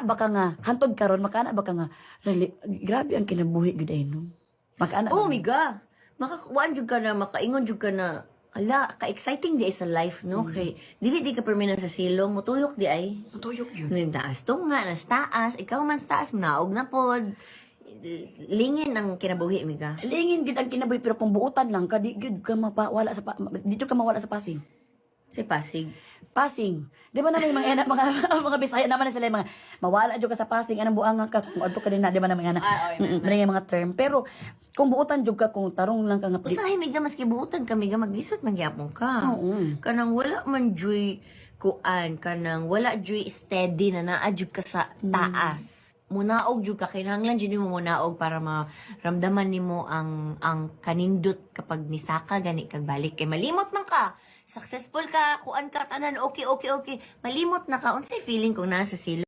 ba ka nga hantod karon makana ba ka nga grabe ang kinabuhi gud ay no. Makana. Oh, miga. Makakuan jud ka na, makaingon jud ka na. Ala, ka-exciting di ay sa life, no? Kay, di ka perminan sa silong, mutuyok di ay. Tuyok yun. Nung taas to nga, nas taas, ikaw man sa taas, naog na pod. Lingin ang kinabuhi, miga. Lingin gid ang kinabuhi pero kung buutan lang ka di gud ka mawala sa dito ka mawala sa Pasig. Si Pasig. Pasig. Di ba na may mga mga Bisaya naman na sila yung mga mawala jud ka sa Pasig anong buang ka kung adto ka din na di ba na mga mga term pero kung buutan jud ka kung tarong lang ka nga Usahay, miga, maski buutan ka, miga, maglisod, magyapon ka. Oo. Kanang wala man joy kuan, kanang wala joy steady na naadjud ka sa taas. Munaog jud ka, kinahanglan jud mo munaog para maramdaman nimo ang kanindot kapag nisaka gani kag balik kay malimot man ka. Successful ka, kuan ka tanan, okay. Malimot na ka, unsay feeling kung nasa silo